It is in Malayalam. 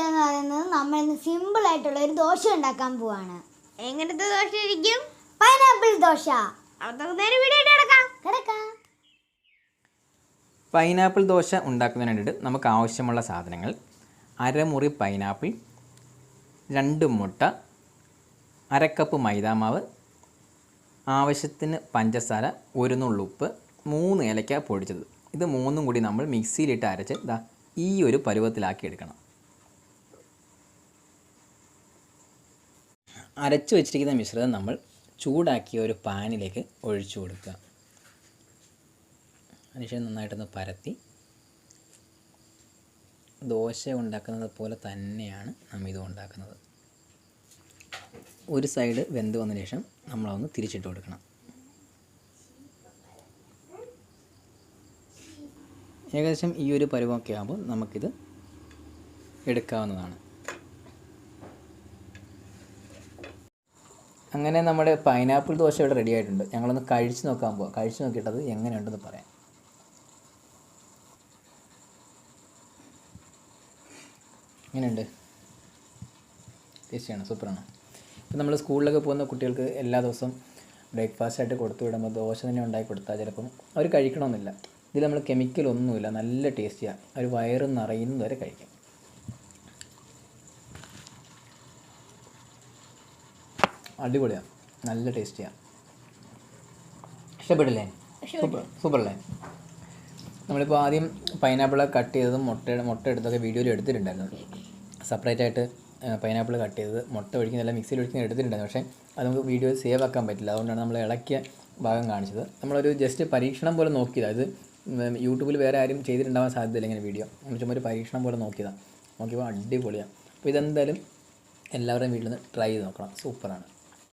വീഡിയോ എന്ന് പറയുന്നത് നമ്മൾ ഇന്ന് സിമ്പിൾ ആയിട്ടുള്ള ഒരു ദോശ ഉണ്ടാക്കാൻ പോവാണ്. എങ്ങനത്തെ ദോശ ആയിരിക്കും? പൈനാപ്പിൾ ദോശ. അപ്പോൾ നേരെ വീഡിയോ കിടക്കാം. പൈനാപ്പിൾ ദോശ ഉണ്ടാക്കുന്നതിന് വേണ്ടിയിട്ട് നമുക്ക് ആവശ്യമുള്ള സാധനങ്ങൾ: അരമുറി പൈനാപ്പിൾ, 2 മുട്ട, അരക്കപ്പ് മൈദാമാവ്, ആവശ്യത്തിന് പഞ്ചസാര, 1 നുള്ളുപ്പ്, 3 ഏലക്ക പൊടിച്ചത്. ഇത് മൂന്നും കൂടി നമ്മൾ മിക്സിയിലിട്ട് അരച്ച് ഈ ഒരു പരുവത്തിലാക്കി എടുക്കണം. അരച്ച് വെച്ചിരിക്കുന്ന മിശ്രിതം നമ്മൾ ചൂടാക്കിയ ഒരു പാനിലേക്ക് ഒഴിച്ചു കൊടുക്കുക. അതിനുശേഷം നന്നായിട്ടൊന്ന് പരത്തി ദോശ ഉണ്ടാക്കുന്നത് പോലെ തന്നെയാണ് നമ്മൾ ഇത് ഉണ്ടാക്കുന്നത്. ഒരു സൈഡ് വെന്ത് വന്നതിന് ശേഷം നമ്മളതൊന്ന് തിരിച്ചിട്ട് കൊടുക്കണം. ഏകദേശം ഈ ഒരു പരുവമൊക്കെ ആകുമ്പോൾ നമുക്കിത് എടുക്കാവുന്നതാണ്. അങ്ങനെ നമ്മുടെ പൈനാപ്പിൾ ദോശ ഇവിടെ റെഡി ആയിട്ടുണ്ട്. ഞങ്ങളൊന്ന് കഴിച്ച് നോക്കാൻ പോവാം. കഴിച്ച് നോക്കിയിട്ടത് എങ്ങനെയുണ്ടെന്ന് പറയാം. എങ്ങനെയുണ്ട്? ടേസ്റ്റിയാണ്, സൂപ്പറാണ്. ഇപ്പം നമ്മൾ സ്കൂളിലൊക്കെ പോകുന്ന കുട്ടികൾക്ക് എല്ലാ ദിവസവും ബ്രേക്ക്ഫാസ്റ്റായിട്ട് കൊടുത്തു വിടുമ്പോൾ ദോശ തന്നെ ഉണ്ടാക്കി കൊടുത്താൽ ചിലപ്പം അവർ കഴിക്കണമെന്നില്ല. ഇതിൽ നമ്മൾ കെമിക്കലൊന്നുമില്ല, നല്ല ടേസ്റ്റിയാണ്. അവർ വയറ് നിറയുന്നത് വരെ കഴിക്കും. അടിപൊളിയാണ്, നല്ല ടേസ്റ്റിയാണ്. ഇഷ്ടപ്പെട്ടില്ലേ? സൂപ്പറല്ലേ? നമ്മളിപ്പോൾ ആദ്യം പൈനാപ്പിൾ കട്ട് ചെയ്തതും മുട്ട എടുത്തൊക്കെ വീഡിയോയിൽ എടുത്തിട്ടുണ്ടായിരുന്നു. സെപ്പറേറ്റായിട്ട് പൈനാപ്പിൾ കട്ട് ചെയ്തത്, മുട്ട ഒഴിക്കുന്നതെല്ലാം മിക്സിയിൽ ഒഴിക്കുന്നത് എടുത്തിട്ടുണ്ടായിരുന്നു. പക്ഷേ അത് നമുക്ക് വീഡിയോയിൽ സേവ് ആക്കാൻ പറ്റില്ല. അതുകൊണ്ടാണ് നമ്മൾ ഇളക്കിയ ഭാഗം കാണിച്ചത്. നമ്മളൊരു ജസ്റ്റ് പരീക്ഷണം പോലെ നോക്കിയതാണ്. ഇത് യൂട്യൂബിൽ വേറെ ആരും ചെയ്തിട്ടുണ്ടാകാൻ സാധ്യതയില്ല ഇങ്ങനെ വീഡിയോ. നമ്മൾ ചുമ്മാ ഒരു പരീക്ഷണം പോലെ നോക്കിയപ്പോൾ അടിപൊളിയാണ്. അപ്പോൾ ഇതെന്തായാലും എല്ലാവരുടെയും വീട്ടിൽ നിന്ന് ട്രൈ ചെയ്ത് നോക്കണം. സൂപ്പറാണ്.